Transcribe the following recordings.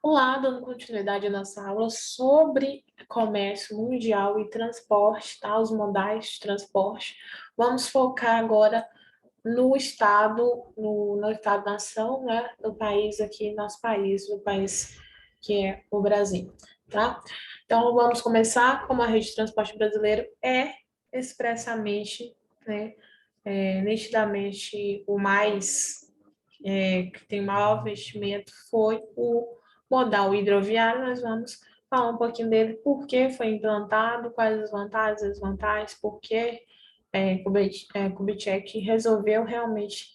Olá, dando continuidade à nossa aula sobre comércio mundial e transporte, tá? Os modais de transporte. Vamos focar agora no estado, no estado-nação, né? Do país aqui, nosso país, o país que é o Brasil, tá? Então, vamos começar como a rede de transporte brasileiro é expressamente, né? Nitidamente o mais que tem maior investimento foi o modal hidroviário. Nós vamos falar um pouquinho dele, por que foi implantado, quais as vantagens, desvantagens, por que Kubitschek resolveu realmente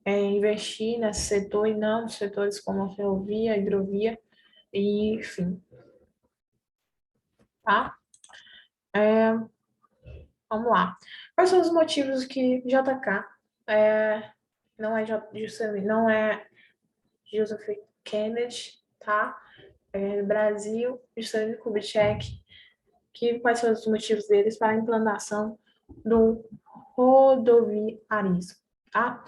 investir nesse setor e não nos setores como a ferrovia, a hidrovia, e enfim, tá? É, vamos lá. Quais são os motivos que JK não é não é Joseph Kennedy, tá? Brasil, Stanley Kubitschek, quais são os motivos deles para a implantação do rodoviarismo, tá?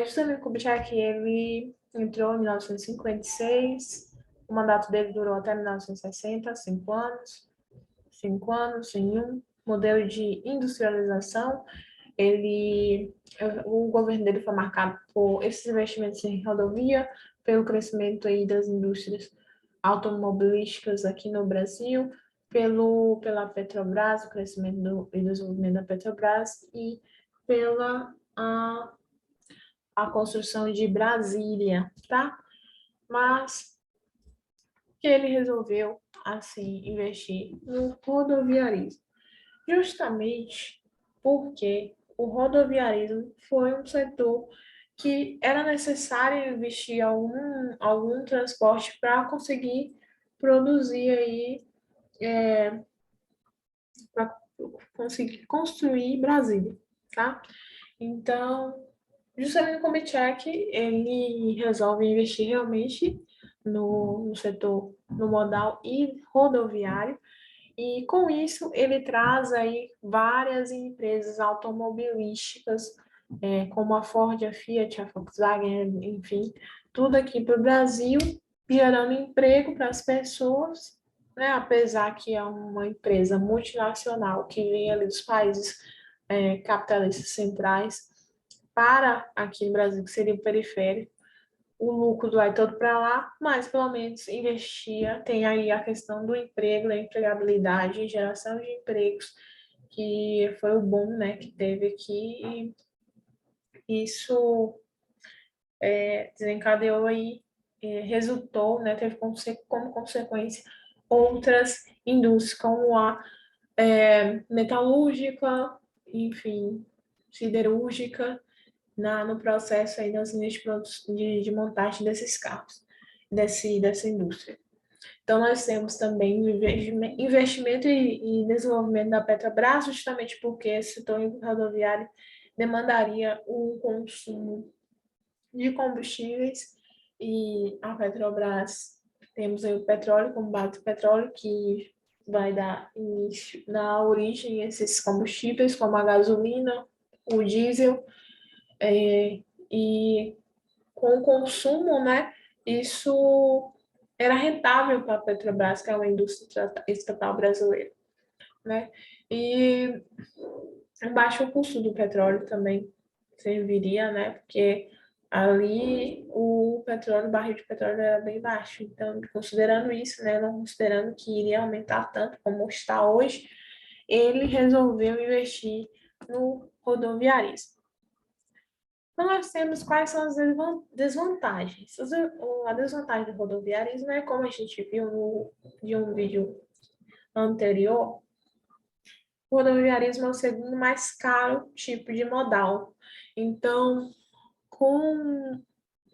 Stanley Kubitschek, ele entrou em 1956, o mandato dele durou até 1960, 5 anos em um modelo de industrialização. O governo dele foi marcado por esses investimentos em rodovia, pelo crescimento aí das indústrias automobilísticas aqui no Brasil, pela Petrobras, o crescimento e desenvolvimento da Petrobras e pela a construção de Brasília, tá? Mas que ele resolveu, assim, investir no rodoviarismo, justamente porque o rodoviarismo foi um setor que era necessário investir algum transporte para conseguir produzir aí, para conseguir construir Brasília, tá? Então, Juscelino Kubitschek, ele resolve investir realmente no setor, no modal e rodoviário, e com isso ele traz aí várias empresas automobilísticas, como a Ford, a Fiat, a Volkswagen, enfim, tudo aqui para o Brasil, gerando emprego para as pessoas, né? Apesar que é uma empresa multinacional que vem ali dos países capitalistas centrais para aqui no Brasil, que seria o periférico, o lucro vai todo para lá, mas pelo menos investia, tem aí a questão do emprego, da empregabilidade, geração de empregos, que foi o boom, né, que teve aqui, e isso desencadeou aí, resultou, né, teve como consequência outras indústrias, como a metalúrgica, enfim, siderúrgica, no processo aí das linhas de montagem desses carros, dessa indústria. Então, nós temos também o investimento e desenvolvimento da Petrobras, justamente porque esse setor rodoviário demandaria um consumo de combustíveis e a Petrobras, temos aí o petróleo como base do petróleo, que vai dar início na origem esses combustíveis, como a gasolina, o diesel, e com o consumo, né, isso era rentável para a Petrobras, que é uma indústria estatal brasileira, né? E um baixo custo do petróleo também serviria, né? Porque ali o petróleo, o barril de petróleo era bem baixo. Então, considerando isso, né, não considerando que iria aumentar tanto como está hoje, ele resolveu investir no rodoviarismo. Então, nós temos quais são as desvantagens. A desvantagem do rodoviarismo é, como a gente viu de um vídeo anterior, o rodoviarismo é o segundo mais caro tipo de modal. Então, com,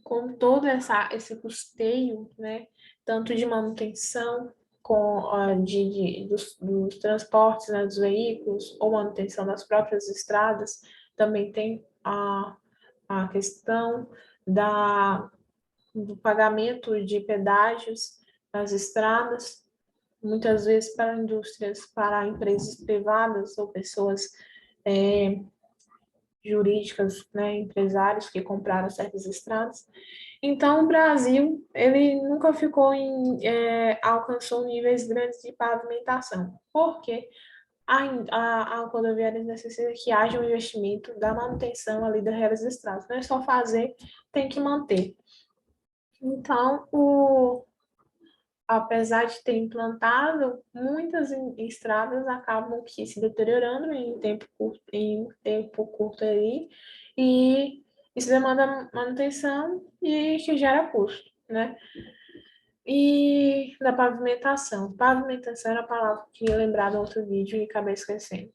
com todo esse custeio, né, tanto de manutenção dos transportes, né, dos veículos, ou manutenção das próprias estradas, também tem a questão do pagamento de pedágios nas estradas, muitas vezes para indústrias, para empresas privadas ou pessoas jurídicas, né, empresários que compraram certas estradas. Então, o Brasil, ele nunca alcançou níveis grandes de pavimentação. Por quê? A rodoviária necessita que haja um investimento da manutenção ali das estradas. Não é só fazer, tem que manter. Então, apesar de ter implantado, muitas estradas acabam que se deteriorando em tempo curto ali, e isso demanda manutenção e que gera custo, né? E da pavimentação. Pavimentação era a palavra que eu lembrar do outro vídeo e acabei esquecendo.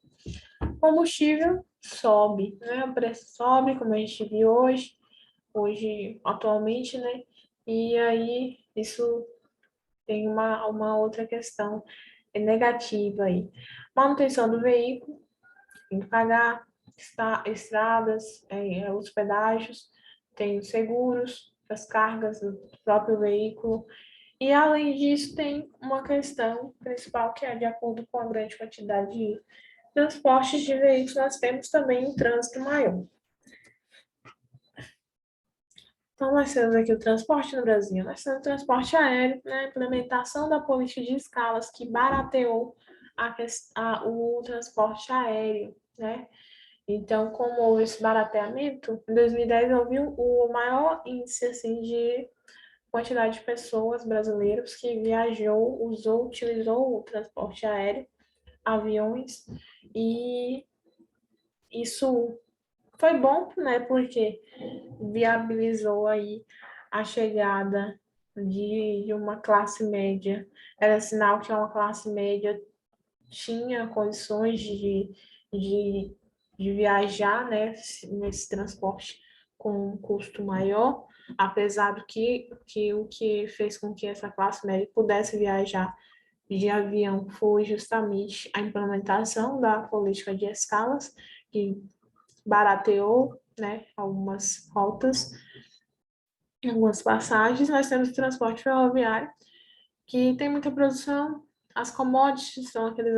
Combustível sobe, né? O preço sobe, como a gente viu hoje atualmente, né? E aí isso tem uma outra questão negativa aí. Manutenção do veículo, tem que pagar estradas, os pedágios, tem os seguros, as cargas do próprio veículo. E, além disso, tem uma questão principal que é, de acordo com a grande quantidade de transportes de veículos, nós temos também um trânsito maior. Então, nós temos aqui o transporte no Brasil, nós temos o transporte aéreo, né, a implementação da política de escalas que barateou o transporte aéreo, né? Então, como houve esse barateamento, em 2010 houve o maior índice assim, de quantidade de pessoas brasileiros que utilizou o transporte aéreo, aviões, e isso foi bom, né, porque viabilizou aí a chegada de uma classe média. Era sinal que uma classe média tinha condições de, de viajar, né, nesse transporte com um custo maior, apesar que o que fez com que essa classe média pudesse viajar de avião foi justamente a implementação da política de escalas, que barateou, né, algumas rotas, algumas passagens. Nós temos o transporte ferroviário, que tem muita produção. As commodities são aqueles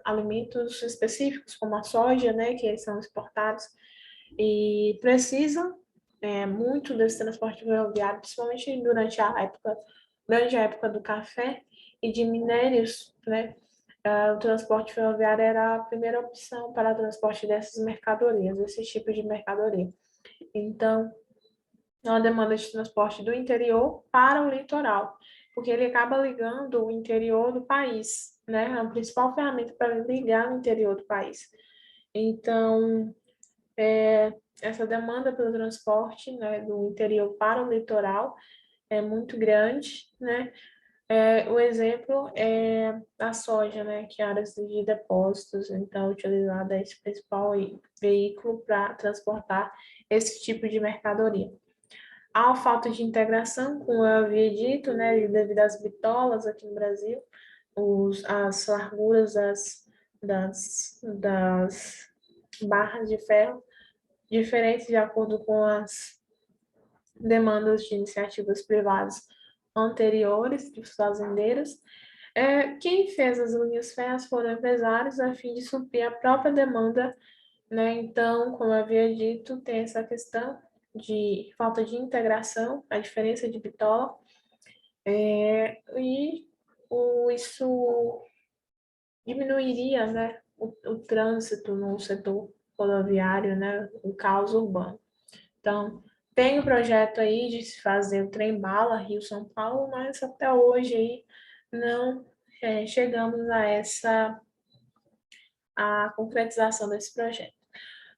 alimentos específicos, como a soja, né, que são exportados e precisam muito desse transporte ferroviário, principalmente durante a época do café e de minérios, né? O transporte ferroviário era a primeira opção para o transporte dessas mercadorias, desse tipo de mercadoria. Então, é uma demanda de transporte do interior para o litoral, porque ele acaba ligando o interior do país, né? É a principal ferramenta para ligar o interior do país. Então, essa demanda pelo transporte, né, do interior para o litoral é muito grande, né? O exemplo é a soja, né, que é áreas de depósitos, então utilizada esse principal veículo para transportar esse tipo de mercadoria. Há falta de integração, como eu havia dito, né, devido às bitolas aqui no Brasil, as larguras das barras de ferro, diferentes de acordo com as demandas de iniciativas privadas anteriores dos fazendeiros. Quem fez as linhas férreas foram empresários a fim de suprir a própria demanda, né? Então, como eu havia dito, tem essa questão de falta de integração, a diferença de bitola, e isso diminuiria, né, o trânsito no setor rodoviário, né, o caos urbano. Então, tem o projeto aí de se fazer o trem-bala Rio-São Paulo, mas até hoje aí não chegamos a concretização desse projeto.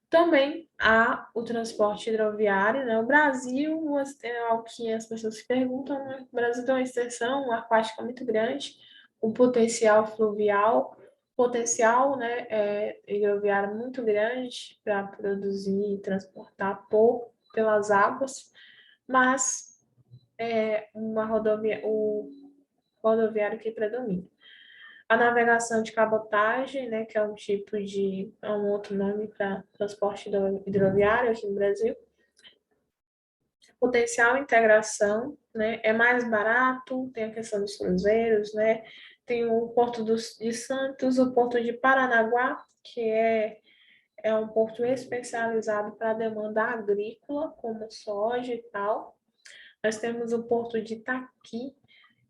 Também há o transporte hidroviário, né? O Brasil, é algo que as pessoas se perguntam, né? O Brasil tem uma extensão aquática muito grande, um potencial fluvial, potencial, né, hidroviário muito grande para produzir e transportar pelas águas, mas o rodoviário que predomina. A navegação de cabotagem, né, que é é um outro nome para transporte hidroviário aqui no Brasil. Potencial integração, né, é mais barato, tem a questão dos cruzeiros, né, tem o Porto de Santos, o Porto de Paranaguá, que é é um porto especializado para a demanda agrícola, como soja e tal. Nós temos o porto de Itaqui,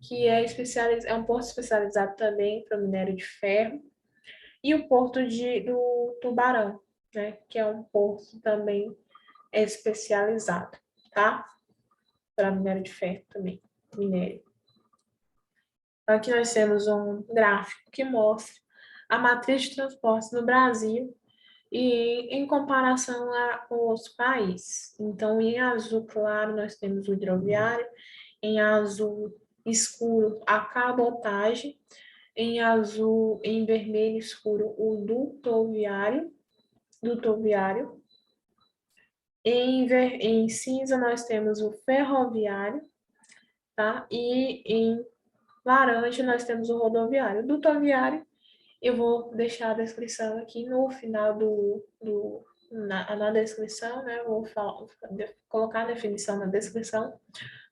que é um porto especializado também para minério de ferro, e o porto do Tubarão, né, que é um porto também especializado, tá? Para minério de ferro também, minério. Aqui nós temos um gráfico que mostra a matriz de transportes no Brasil e em comparação a outros países. Então, em azul claro, nós temos o hidroviário, em azul escuro, a cabotagem, em vermelho escuro, o dutoviário, em cinza nós temos o ferroviário, tá? E em laranja nós temos o rodoviário. O dutoviário, eu vou deixar a descrição aqui no final na descrição, né? Colocar a definição na descrição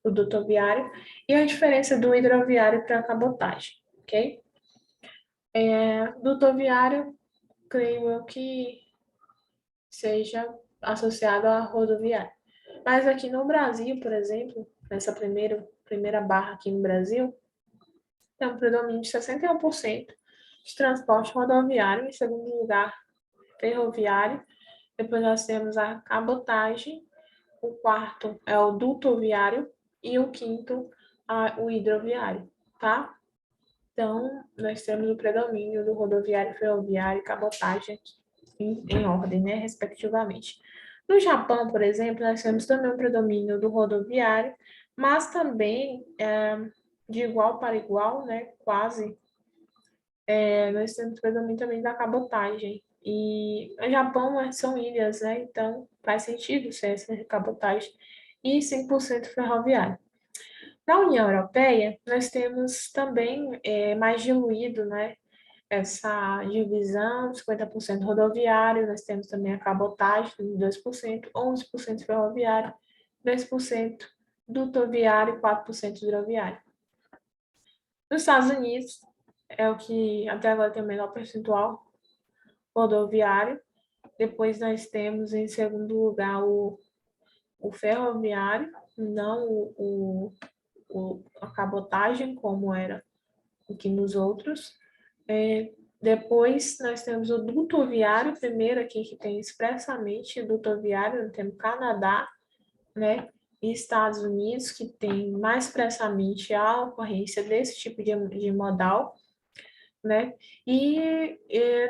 do dutoviário e a diferença do hidroviário para a cabotagem, ok? Dutoviário, creio eu que seja associado à rodoviária. Mas aqui no Brasil, por exemplo, nessa primeira barra aqui no Brasil, tem um predomínio de 61% de transporte rodoviário, em segundo lugar, ferroviário. Depois nós temos a cabotagem, o quarto é o dutoviário e o quinto, o hidroviário, tá? Então, nós temos o predomínio do rodoviário, ferroviário e cabotagem aqui, em ordem, né, respectivamente. No Japão, por exemplo, nós temos também o predomínio do rodoviário, mas também, de igual para igual, né, quase, nós temos predomínio também da cabotagem. E o Japão são ilhas, né, então faz sentido ser essa cabotagem, e 5% ferroviário. Na União Europeia, nós temos também mais diluído, né, essa divisão, 50% rodoviário, nós temos também a cabotagem, 2%, 11% ferroviário, 2% dutoviário e 4% hidroviário. Nos Estados Unidos, é o que até agora tem o menor percentual rodoviário, depois nós temos em segundo lugar o ferroviário, não a cabotagem, como era aqui nos outros. Depois nós temos o dutoviário, primeiro aqui que tem expressamente dutoviário, nós temos Canadá, né, e Estados Unidos, que tem mais expressamente a ocorrência desse tipo de modal, né, e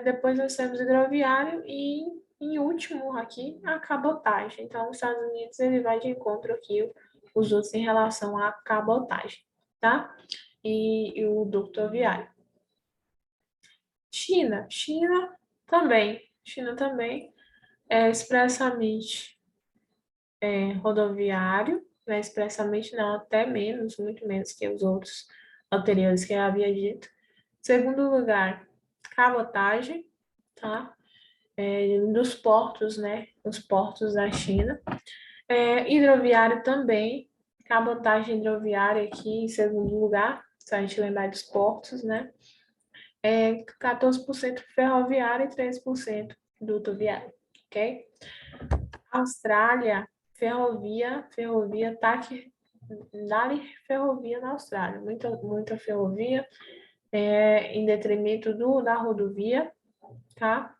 depois nós temos hidroviário e, em último aqui, a cabotagem. Então, os Estados Unidos, ele vai de encontro aqui os outros em relação à cabotagem, tá? E o dutoviário. China também é expressamente rodoviário, né? Expressamente não, até menos, muito menos que os outros anteriores que eu havia dito. Segundo lugar, cabotagem, tá? Dos portos, né? Os portos da China. Hidroviário também, cabotagem hidroviária aqui em segundo lugar, se a gente lembrar dos portos, né? 14% ferroviário e 3% dutoviário, ok? Austrália, TAC, dá-lhe ferrovia na Austrália, muita ferrovia, em detrimento da rodovia, tá?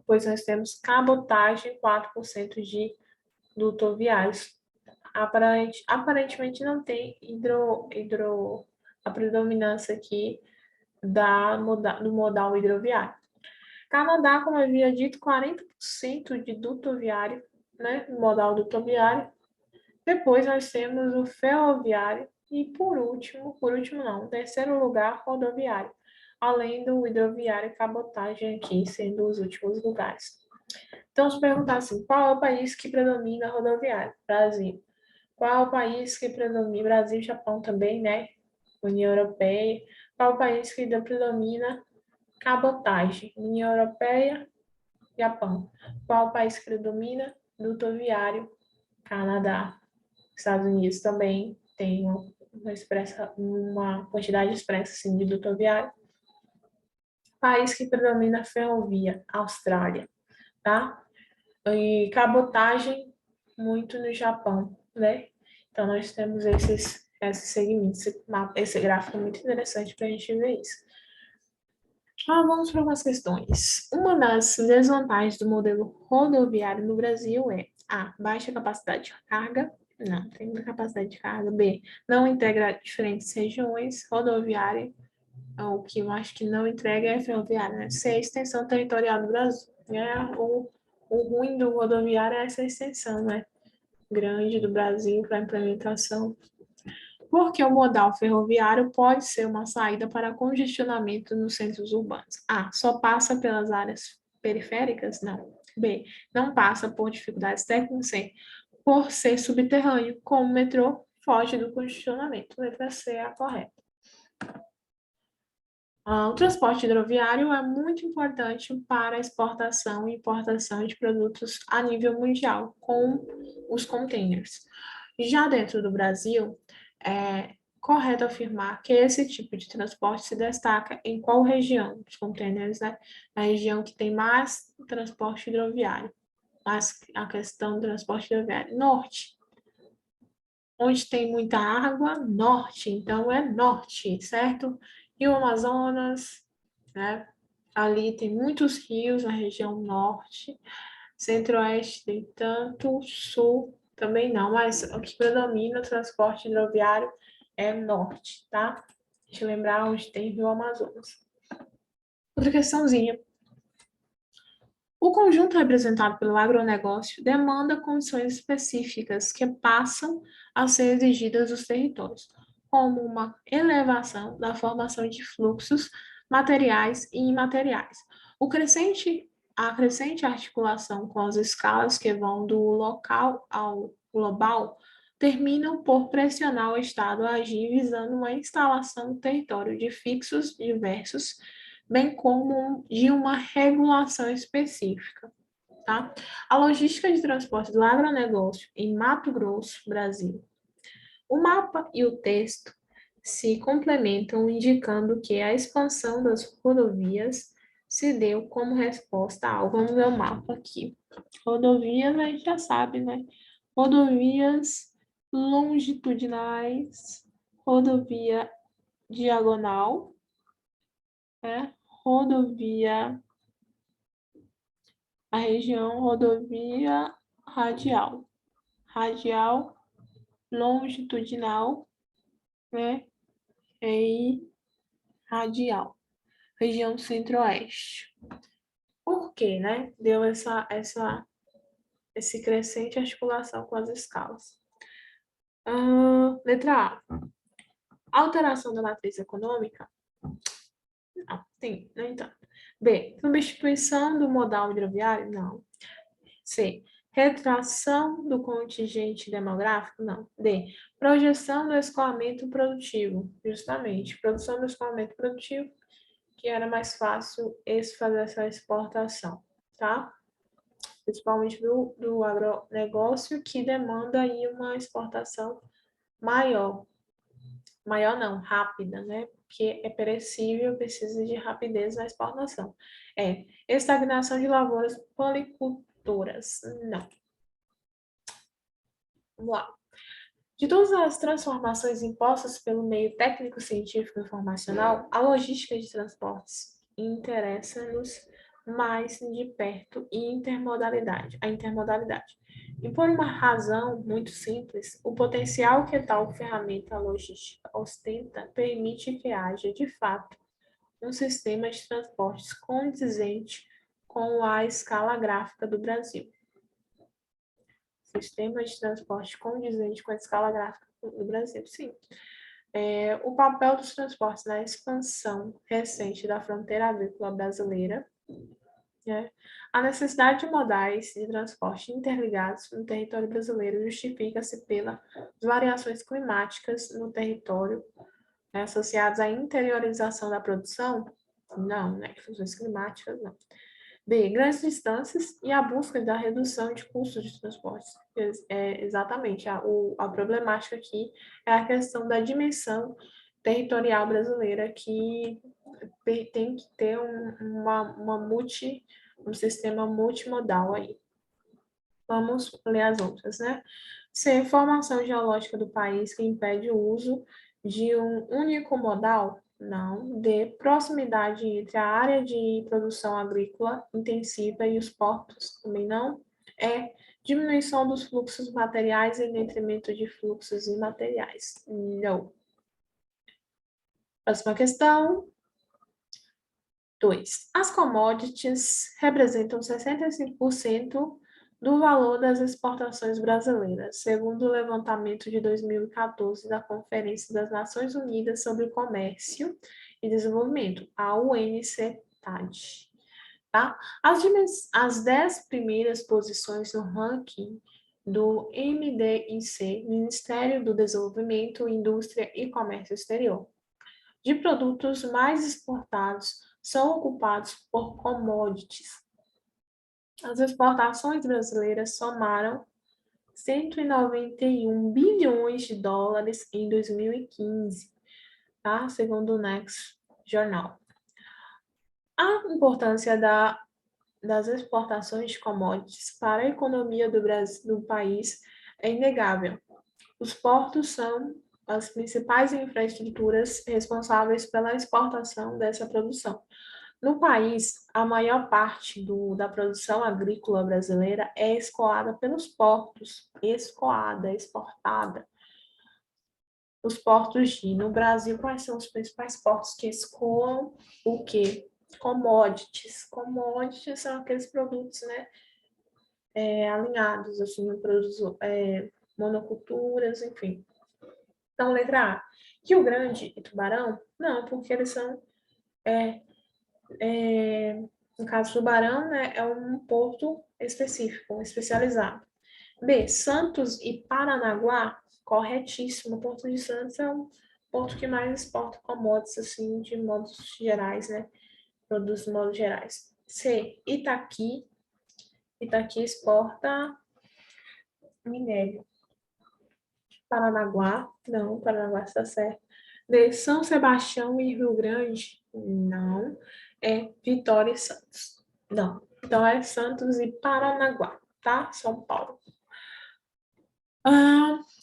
Pois nós temos cabotagem, 4% de dutoviários. Aparentemente não tem a predominância aqui do modal hidroviário. Canadá, como eu havia dito, 40% de dutoviário, né, modal dutoviário. Depois nós temos o ferroviário e por último não, em terceiro lugar, rodoviário, além do hidroviário e cabotagem aqui sendo os últimos lugares. Então, se perguntar assim, qual é o país que predomina rodoviário? Brasil. Qual é o país que predomina? Brasil e Japão também, né? União Europeia. Qual é o país que predomina cabotagem? União Europeia, Japão. Qual o país que predomina? Dutoviário, Canadá. Estados Unidos também tem uma quantidade expressa assim, de dutoviário. País que predomina a ferrovia, Austrália, tá? E cabotagem, muito no Japão, né? Então, nós temos esses segmentos, esse gráfico é muito interessante para a gente ver isso. Vamos para algumas questões. Uma das desvantagens do modelo rodoviário no Brasil é A. Baixa capacidade de carga. Não, tem muita capacidade de carga. B. Não integra diferentes regiões. Rodoviária, o que eu acho que não entrega é ferroviária, né? C. Extensão territorial do Brasil. O ruim do rodoviário é essa extensão, né? Grande do Brasil para implementação, porque o modal ferroviário pode ser uma saída para congestionamento nos centros urbanos. A. Só passa pelas áreas periféricas? Não. B. Não passa por dificuldades técnicas? C. Por ser subterrâneo, como o metrô, foge do congestionamento. Letra C é a correta. O transporte hidroviário é muito importante para a exportação e importação de produtos a nível mundial, com os containers. Já dentro do Brasil, é correto afirmar que esse tipo de transporte se destaca em qual região dos containers, né? A região que tem mais transporte hidroviário, mas a questão do transporte hidroviário. Norte, onde tem muita água, norte, então é norte, certo? Rio Amazonas, né? Ali tem muitos rios na região norte, centro-oeste tem tanto, sul também não, mas o que predomina o transporte hidroviário é norte, tá? Deixa eu lembrar onde tem Rio Amazonas. Outra questãozinha. O conjunto representado pelo agronegócio demanda condições específicas que passam a ser exigidas dos territórios, como uma elevação da formação de fluxos materiais e imateriais. A crescente articulação com as escalas que vão do local ao global terminam por pressionar o Estado a agir visando uma instalação no território de fixos diversos, bem como de uma regulação específica, tá? A logística de transporte do agronegócio em Mato Grosso, Brasil. O mapa e o texto se complementam, indicando que a expansão das rodovias se deu como resposta ao, vamos ver o mapa aqui. Rodovias, a gente já sabe, né? Rodovias longitudinais, rodovia diagonal, né? Rodovia, a região rodovia radial, longitudinal, né? E radial, região centro-oeste. Por quê, né? Deu esse crescente articulação com as escalas. Letra A. Alteração da matriz econômica? Não, tem, no entanto. B. Substituição do modal hidroviário? Não. C. Retração do contingente demográfico? Não. D. Projeção do escoamento produtivo? Justamente, produção do escoamento produtivo, que era mais fácil fazer essa exportação, tá? Principalmente do agronegócio, que demanda aí uma exportação maior. Maior não, rápida, né? Porque é perecível, precisa de rapidez na exportação. Estagnação de lavouras policultoras. Não. Vamos lá. De todas as transformações impostas pelo meio técnico-científico e informacional, a logística de transportes interessa-nos mais de perto e a intermodalidade. E por uma razão muito simples, o potencial que tal ferramenta logística ostenta permite que haja, de fato, um sistema de transportes condizente com a escala gráfica do Brasil. Sistema de transporte condizente com a escala gráfica do Brasil, sim. O papel dos transportes na expansão recente da fronteira agrícola brasileira, né? A necessidade de modais de transporte interligados no território brasileiro justifica-se pelas variações climáticas no território, né, associadas à interiorização da produção? Não, né? Funções climáticas, não. B. Grandes distâncias e a busca da redução de custos de transporte. Exatamente, a problemática aqui é a questão da dimensão territorial brasileira, que tem que ter um sistema multimodal aí. Vamos ler as outras, né? C. Formação geológica do país que impede o uso de um único modal? Não. D. Proximidade entre a área de produção agrícola intensiva e os portos? Também não. E. Diminuição dos fluxos materiais em detrimento de fluxos imateriais? Não. Próxima questão. 2. As commodities representam 65% do valor das exportações brasileiras, segundo o levantamento de 2014 da Conferência das Nações Unidas sobre Comércio e Desenvolvimento, a UNCTAD. Tá? As 10 primeiras posições no ranking do MDIC, Ministério do Desenvolvimento, Indústria e Comércio Exterior, de produtos mais exportados são ocupados por commodities. As exportações brasileiras somaram 191 bilhões de dólares em 2015, tá? Segundo o Next Jornal. A importância das exportações de commodities para a economia do país é inegável. Os portos são as principais infraestruturas responsáveis pela exportação dessa produção. No país, a maior parte da produção agrícola brasileira é escoada pelos portos, exportada. Os portos no Brasil, quais são os principais portos que escoam o quê? Commodities. Commodities são aqueles produtos, né, alinhados, assim, produtos, monoculturas, enfim. Então, letra A. Rio Grande e Tubarão? Não, porque eles são, no caso, Tubarão, né, é um porto específico, especializado. B. Santos e Paranaguá? Corretíssimo. O Porto de Santos é um porto que mais exporta commodities, assim, de modos gerais, né? Produtos de modos gerais. C. Itaqui. Itaqui exporta minério. Paranaguá? Não, Paranaguá está certo. D. São Sebastião e Rio Grande? Não. É Vitória e Santos. Não. Então é Santos e Paranaguá, tá? São Paulo.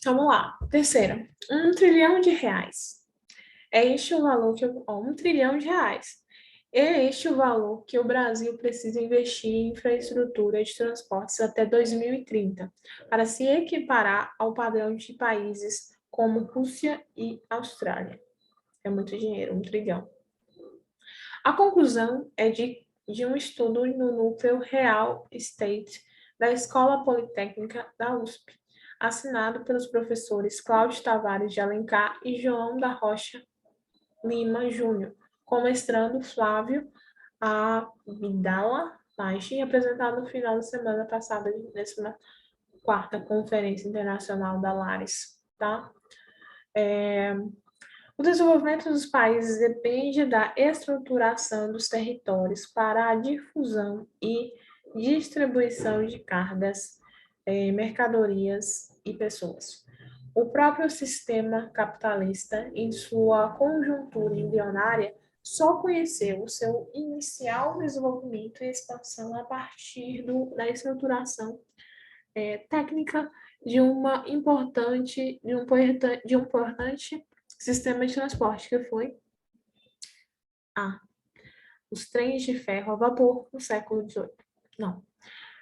Vamos lá. Terceira. R$ 1 trilhão. É este o valor que R$ 1 trilhão. É este o valor que o Brasil precisa investir em infraestrutura de transportes até 2030, para se equiparar ao padrão de países como Rússia e Austrália. É muito dinheiro, 1 trilhão. A conclusão é de um estudo no núcleo Real Estate da Escola Politécnica da USP, assinado pelos professores Cláudio Tavares de Alencar e João da Rocha Lima Júnior, com o mestrando Flávio Abdala Lage, apresentado no final da semana passada, na 14ª Conferência Internacional da Lares, tá? O desenvolvimento dos países depende da estruturação dos territórios para a difusão e distribuição de cargas, mercadorias e pessoas. O próprio sistema capitalista, em sua conjuntura embrionária, só conheceu o seu inicial desenvolvimento e expansão a partir da estruturação técnica de um importante sistema de transporte, que foi A. Os trens de ferro a vapor no século XVIII. Não.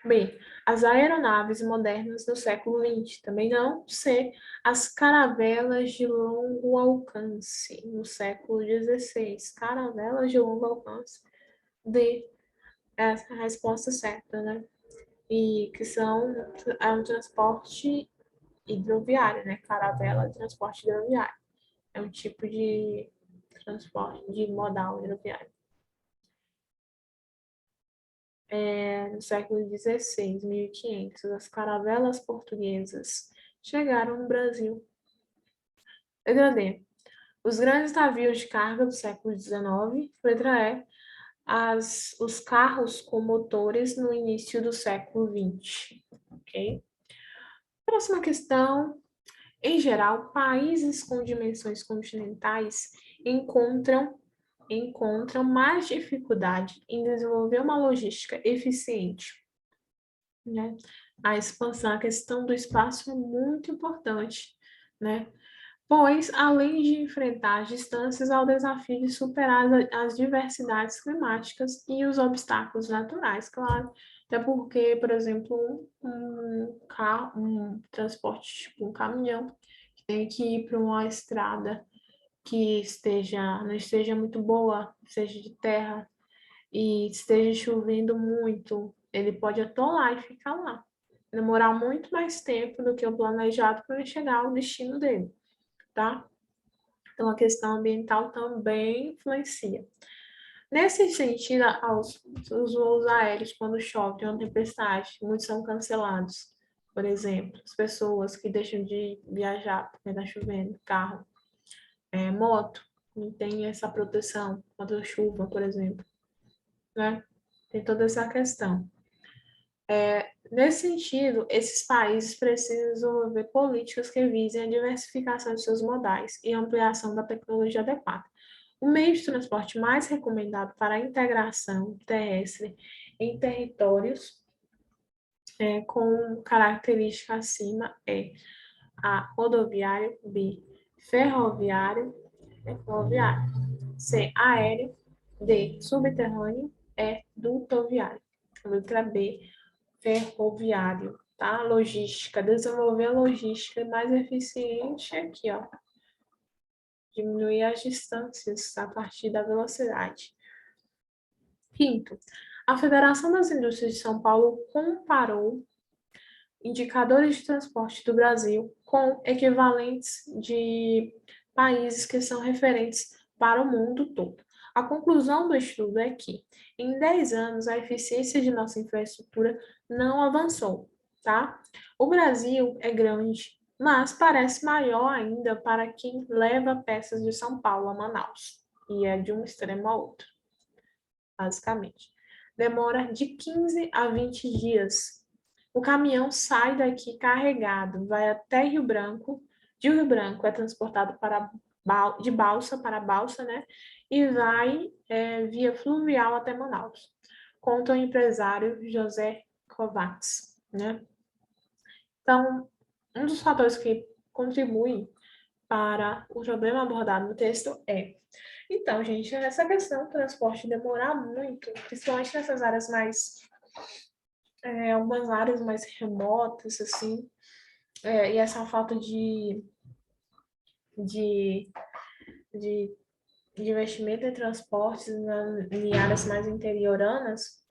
B. As aeronaves modernas do século XX. Também não. C. As caravelas de longo alcance no século XVI. Caravelas de longo alcance. D. Essa é a resposta certa, né? E que é um transporte hidroviário, né? Caravela de transporte hidroviário. É um tipo de transporte de modal hidroviário. No século XVI, 1500, as caravelas portuguesas chegaram no Brasil. Letra D. Os grandes navios de carga do século XIX. Letra E. Os carros com motores no início do século XX. Ok? Próxima questão. Em geral, países com dimensões continentais encontram encontram mais dificuldade em desenvolver uma logística eficiente, né? A expansão, a questão do espaço é muito importante, né? Pois, além de enfrentar as distâncias, há o desafio de superar as diversidades climáticas e os obstáculos naturais, claro. Até porque, por exemplo, um carro, um transporte, tipo um caminhão, que tem que ir para uma estrada que não esteja muito boa, seja de terra, e esteja chovendo muito, ele pode atolar e ficar lá. Demorar muito mais tempo do que o planejado para ele chegar ao destino dele, tá? Então, a questão ambiental também influencia. Nesse sentido, os voos aéreos, quando chove, tem uma tempestade, muitos são cancelados. Por exemplo, as pessoas que deixam de viajar porque está chovendo, carro, moto, não tem essa proteção contra chuva, por exemplo, né? Tem toda essa questão. Nesse sentido, esses países precisam desenvolver políticas que visem a diversificação de seus modais e a ampliação da tecnologia adequada. O meio de transporte mais recomendado para a integração terrestre em territórios com característica acima é A, rodoviário, B, ferroviário, C, aéreo, D, subterrâneo, E, dutoviário. Letra B, ferroviário, tá? Logística, desenvolver a logística mais eficiente aqui, ó. Diminuir as distâncias a partir da velocidade. Quinto, a Federação das Indústrias de São Paulo comparou indicadores de transporte do Brasil com equivalentes de países que são referentes para o mundo todo. A conclusão do estudo é que, em 10 anos, a eficiência de nossa infraestrutura não avançou, tá? O Brasil é grande, mas parece maior ainda para quem leva peças de São Paulo a Manaus, e é de um extremo ao outro, basicamente. Demora de 15 a 20 dias. O caminhão sai daqui carregado, vai até Rio Branco, de Rio Branco é transportado de balsa para balsa, né? E vai via fluvial até Manaus. Conta o empresário José Kovacs, né? Então, um dos fatores que contribuem para o problema abordado no texto é. Então, gente, essa questão do transporte demorar muito, principalmente nessas áreas algumas áreas mais remotas, assim, e essa falta de, de, de investimento em transportes em áreas mais interioranas,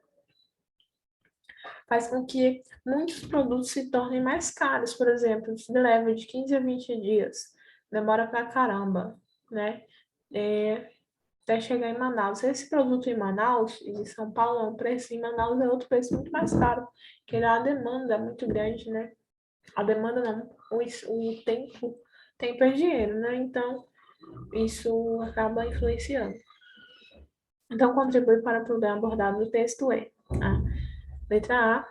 faz com que muitos produtos se tornem mais caros. Por exemplo, se leva de 15 a 20 dias, demora pra caramba, né? Até chegar em Manaus. Esse produto em Manaus e de São Paulo é um preço, em Manaus é outro preço muito mais caro, porque a demanda é muito grande, né? A demanda não, o tempo é dinheiro, né? Então, isso acaba influenciando. Então, contribui para o problema abordado no texto a letra A,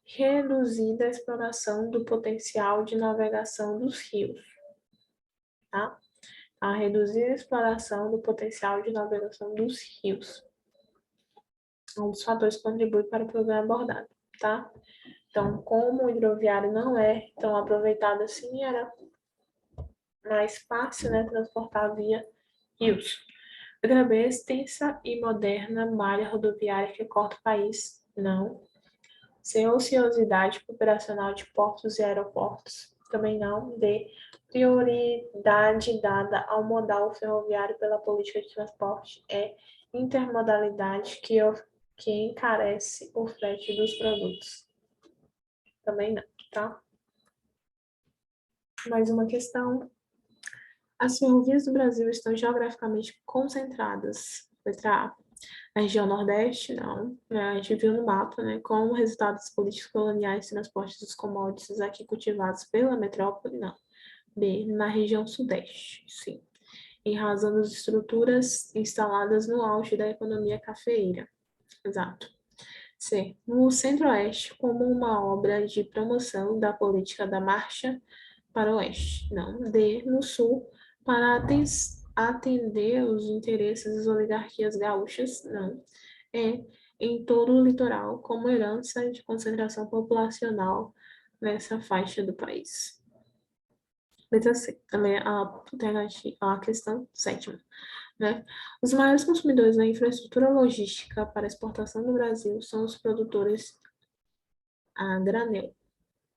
reduzida a exploração do potencial de navegação dos rios, tá? A reduzir a exploração do potencial de navegação dos rios. Um dos fatores que contribui para o problema abordado, tá? Então, como o hidroviário não é tão aproveitado assim, era mais fácil, né, transportar via rios. Letra B, extensa e moderna malha rodoviária que corta o país. Não. Sem ociosidade operacional de portos e aeroportos. Também não. D, prioridade dada ao modal ferroviário pela política de transporte. É intermodalidade que encarece o frete dos produtos. Também não, tá? Mais uma questão. As ferrovias do Brasil estão geograficamente concentradas. Letra A. Na região Nordeste, não. A gente viu no mapa, né? Como resultado das políticas coloniais de transporte dos commodities aqui cultivados pela metrópole, não. B. Na região Sudeste, sim. Em razão das estruturas instaladas no auge da economia cafeeira. Exato. C. No Centro-Oeste, como uma obra de promoção da política da marcha para o Oeste. Não. D. No Sul, para atender os interesses das oligarquias gaúchas, não. É em todo o litoral, como herança de concentração populacional nessa faixa do país. Letra C, também a alternativa, a questão sétima, né? Os maiores consumidores da infraestrutura logística para exportação do Brasil são os produtores a granel,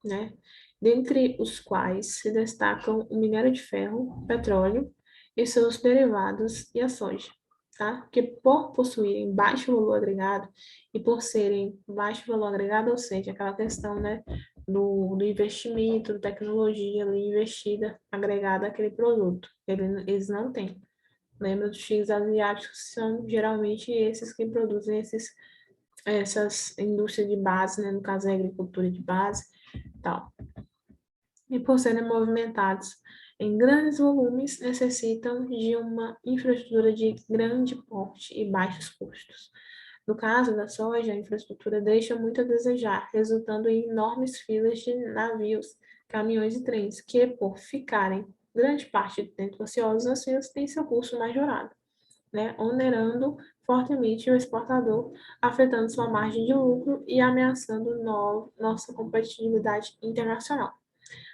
né? Dentre os quais se destacam o minério de ferro, petróleo e seus derivados e a soja, tá? Que por possuírem baixo valor agregado e por serem baixo valor agregado, ou seja, aquela questão, né, do investimento, da tecnologia ali investida, agregada àquele produto, eles não têm. Lembra dos tigres asiáticos, são geralmente esses que produzem essas indústrias de base, né, no caso a agricultura de base, tal. E por serem movimentados em grandes volumes, necessitam de uma infraestrutura de grande porte e baixos custos. No caso da soja, a infraestrutura deixa muito a desejar, resultando em enormes filas de navios, caminhões e trens, que, por ficarem grande parte do tempo ociosos nas filas, têm seu custo majorado, né, onerando fortemente o exportador, afetando sua margem de lucro e ameaçando nossa competitividade internacional,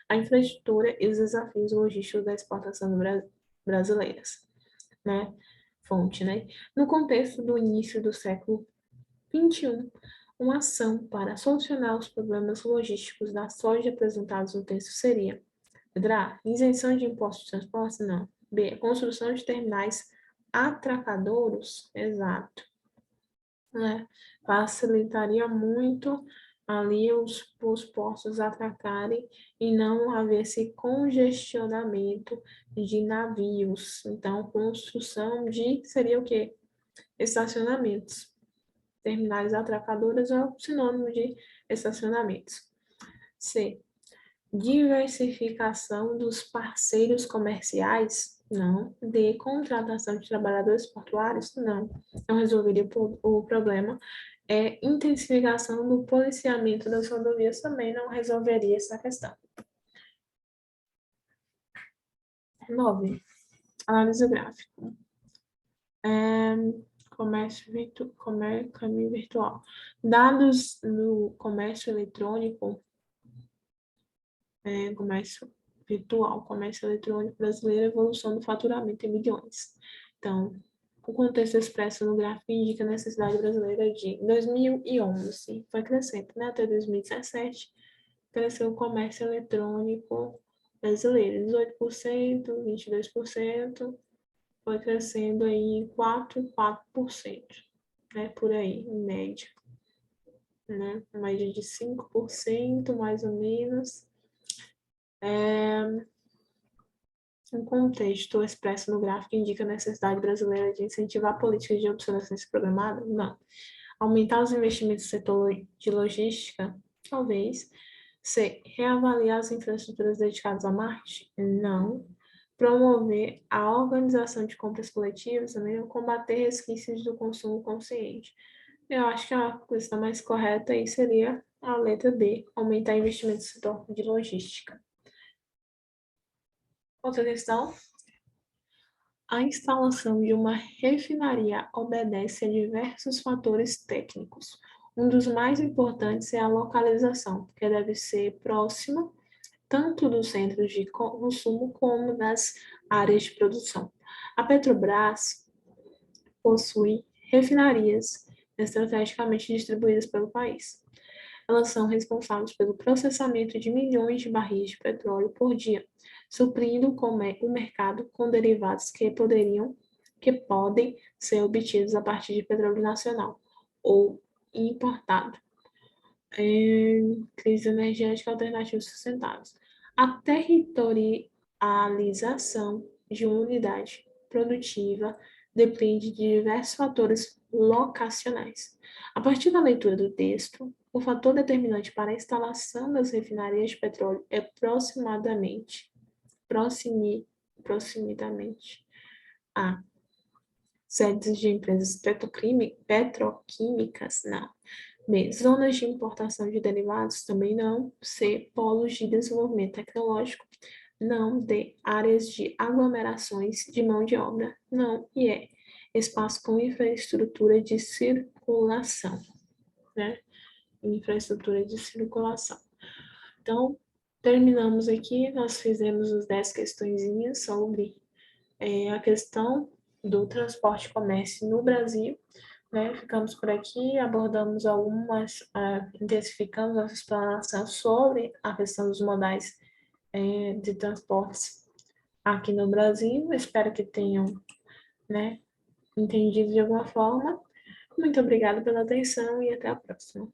a infraestrutura e os desafios logísticos da exportação brasileiras, né? Fonte, né? No contexto do início do século XXI, uma ação para solucionar os problemas logísticos da soja apresentados no texto seria: letra A, isenção de impostos de transporte? Não. B, construção de terminais atracadouros? Exato, né? Facilitaria muito ali os postos atracarem e não haver esse congestionamento de navios. Então, construção de, seria o quê? Estacionamentos. Terminais atracadoras é o sinônimo de estacionamentos. C. Diversificação dos parceiros comerciais? Não. D. Contratação de trabalhadores portuários? Não. Não resolveria o problema. Intensificação do policiamento das rodovias também não resolveria essa questão. 9. Análise gráfica. Caminho virtual. Dados no comércio eletrônico, comércio eletrônico brasileiro, evolução do faturamento em milhões. Então, o contexto expresso no gráfico indica a necessidade brasileira de 2011, foi crescendo, né? Até 2017, cresceu o comércio eletrônico brasileiro, 18%, 22%, foi crescendo aí 4%, né? Por aí, em média, né? Uma média de 5%, mais ou menos. Um contexto expresso no gráfico indica a necessidade brasileira de incentivar políticas de obsolescência programada? Não. Aumentar os investimentos no setor de logística? Talvez. C. Reavaliar as infraestruturas dedicadas ao marketing? Não. Promover a organização de compras coletivas? Também. Combater resquícios do consumo consciente? Eu acho que a questão mais correta aí seria a letra B. Aumentar investimentos no setor de logística. Outra questão. A instalação de uma refinaria obedece a diversos fatores técnicos. Um dos mais importantes é a localização, que deve ser próxima tanto dos centros de consumo como das áreas de produção. A Petrobras possui refinarias estrategicamente distribuídas pelo país. Elas são responsáveis pelo processamento de milhões de barris de petróleo por dia, suprindo o mercado com derivados que podem ser obtidos a partir de petróleo nacional ou importado. Crise energética alternativos sustentáveis. A territorialização de uma unidade produtiva depende de diversos fatores locacionais. A partir da leitura do texto, o fator determinante para a instalação das refinarias de petróleo é proximidamente a sedes de empresas petroquímicas, não. B. Zonas de importação de derivados, também não. C. Polos de desenvolvimento tecnológico, não de áreas de aglomerações de mão de obra, não, e é espaço com infraestrutura de circulação, né? Infraestrutura de circulação. Então, terminamos aqui, nós fizemos as 10 questõezinhas sobre a questão do transporte e comércio no Brasil, né? Ficamos por aqui, abordamos algumas, intensificamos nossa explanação sobre a questão dos modais de transportes aqui no Brasil. Espero que tenham, né, entendido de alguma forma. Muito obrigada pela atenção e até a próxima.